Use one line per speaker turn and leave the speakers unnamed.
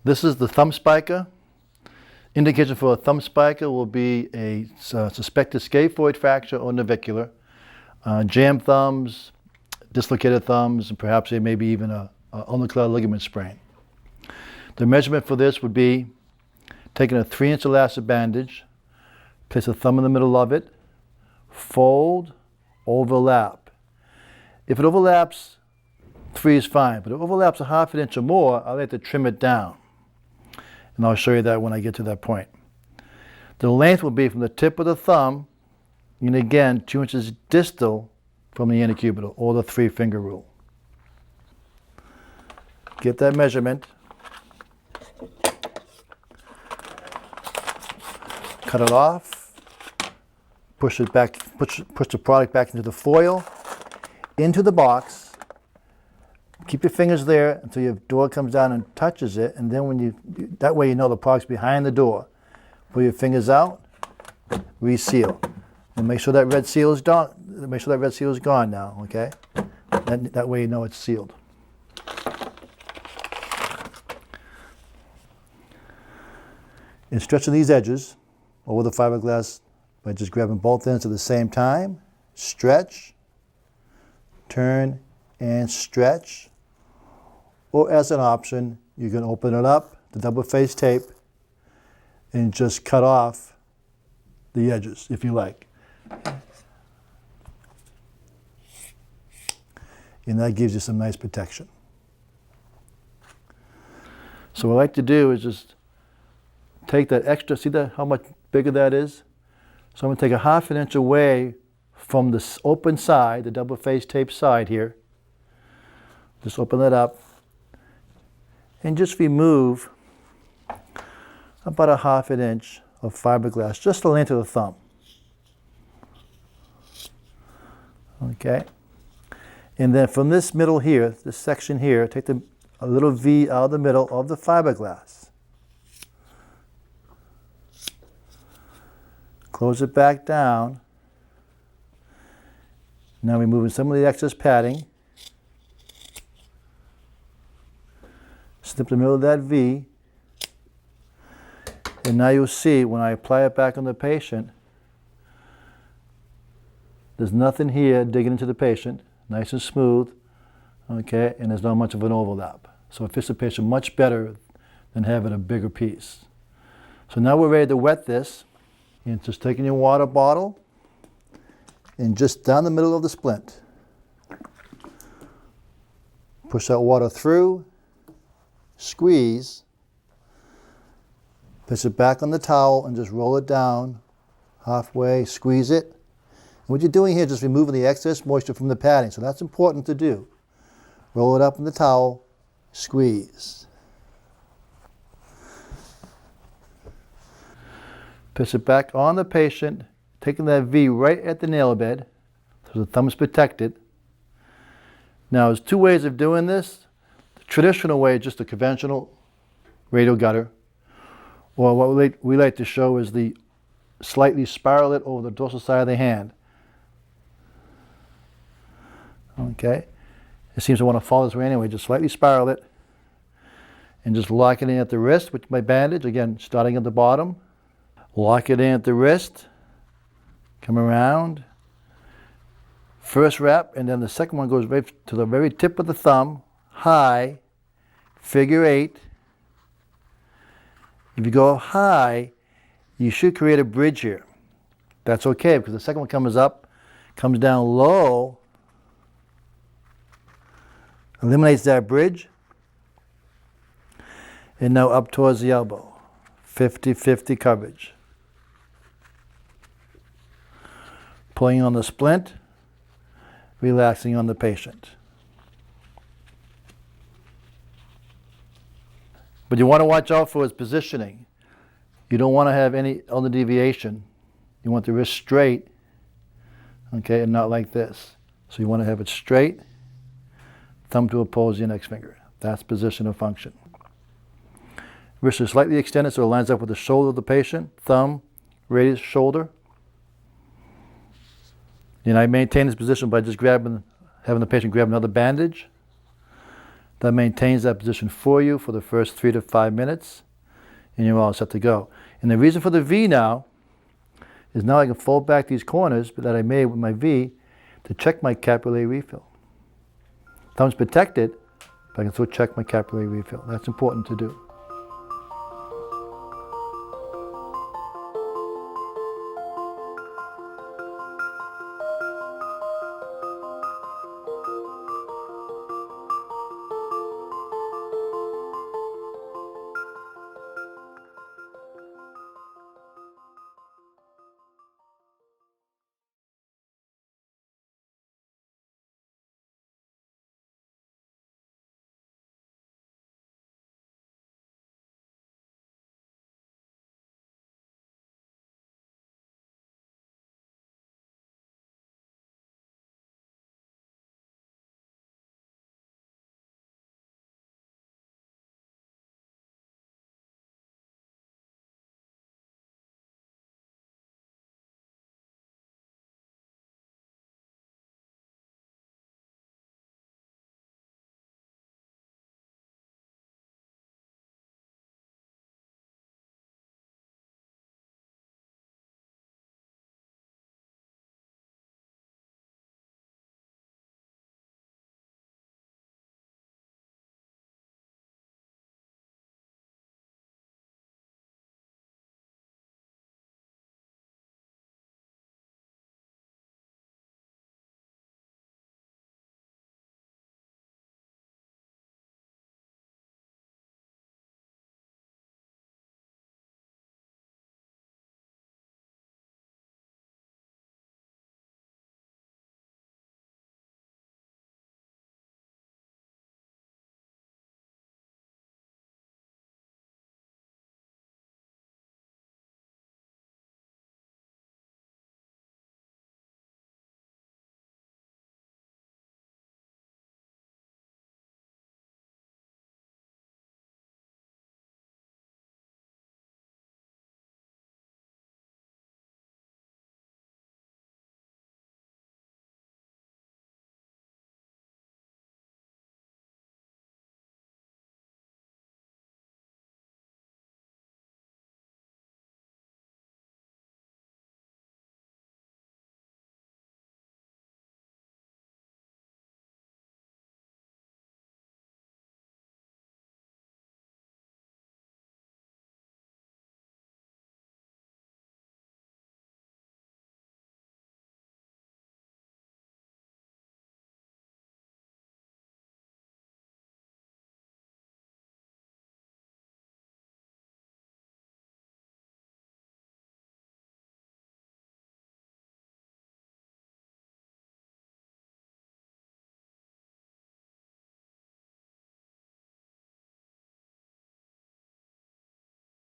This is the thumb spica. Indication for a thumb spica will be a suspected scaphoid fracture or navicular, jammed thumbs, dislocated thumbs, and perhaps maybe even a ulnar ligament sprain. The measurement for this would be taking a 3-inch elastic bandage, place a thumb in the middle of it, fold, overlap. If it overlaps, 3 is fine, but if it overlaps a 1/2 inch or more, I like to trim it down. And I'll show you that when I get to that point. The length will be from the tip of the thumb, and again, 2 inches distal from the intercubital, or the 3-finger rule. Get that measurement. Cut it off. Push it back. Push the product back into the foil, into the box. Keep your fingers there until your door comes down and touches it, and then that way you know the product's behind the door. Pull your fingers out, reseal, and make sure that red seal is done. Make sure that red seal is gone now. Okay, that way you know it's sealed. And stretching these edges over the fiberglass by just grabbing both ends at the same time. Stretch, turn, and stretch. Or as an option, you can open it up, the double-faced tape, and just cut off the edges if you like. And that gives you some nice protection. So what I like to do is just take that extra, see that how much bigger that is? So I'm going to take a 1/2 inch away from the open side, the double-faced tape side here. Just open it up and just remove about a 1/2 inch of fiberglass, just the length of the thumb. Okay. And then from this middle here, this section here, take a little V out of the middle of the fiberglass. Close it back down. Now removing some of the excess padding. Snip the middle of that V. And now you'll see when I apply it back on the patient, there's nothing here digging into the patient, nice and smooth, okay, and there's not much of an overlap. So it fits the patient much better than having a bigger piece. So now we're ready to wet this. And just taking your water bottle and just down the middle of the splint. Push that water through, squeeze, place it back on the towel and just roll it down halfway, squeeze it. And what you're doing here is just removing the excess moisture from the padding, so that's important to do. Roll it up in the towel, squeeze. Place it back on the patient, taking that V right at the nail bed, so the thumb is protected. Now, there's 2 ways of doing this. The traditional way is just a conventional radial gutter, or what we like to show is the slightly spiral it over the dorsal side of the hand. Okay, it seems to want to follow this way anyway. Just slightly spiral it, and just lock it in at the wrist with my bandage. Again, starting at the bottom. Lock it in at the wrist, come around, first wrap, and then the second one goes right to the very tip of the thumb, high, figure 8. If you go high, you should create a bridge here. That's okay, because the second one comes up, comes down low, eliminates that bridge, and now up towards the elbow, 50-50 coverage. Pulling on the splint, relaxing on the patient. But you want to watch out for its positioning. You don't want to have any other deviation. You want the wrist straight, okay, and not like this. So you want to have it straight, thumb to oppose the index finger. That's position of function. Wrist is slightly extended so it lines up with the shoulder of the patient, thumb, raised shoulder. And I maintain this position by just having the patient grab another bandage, That maintains that position for you for the first 3 to 5 minutes, and you're all set to go. And the reason for the V now is now I can fold back these corners that I made with my V to check my capillary refill. Thumb's protected, but I can still check my capillary refill. That's important to do.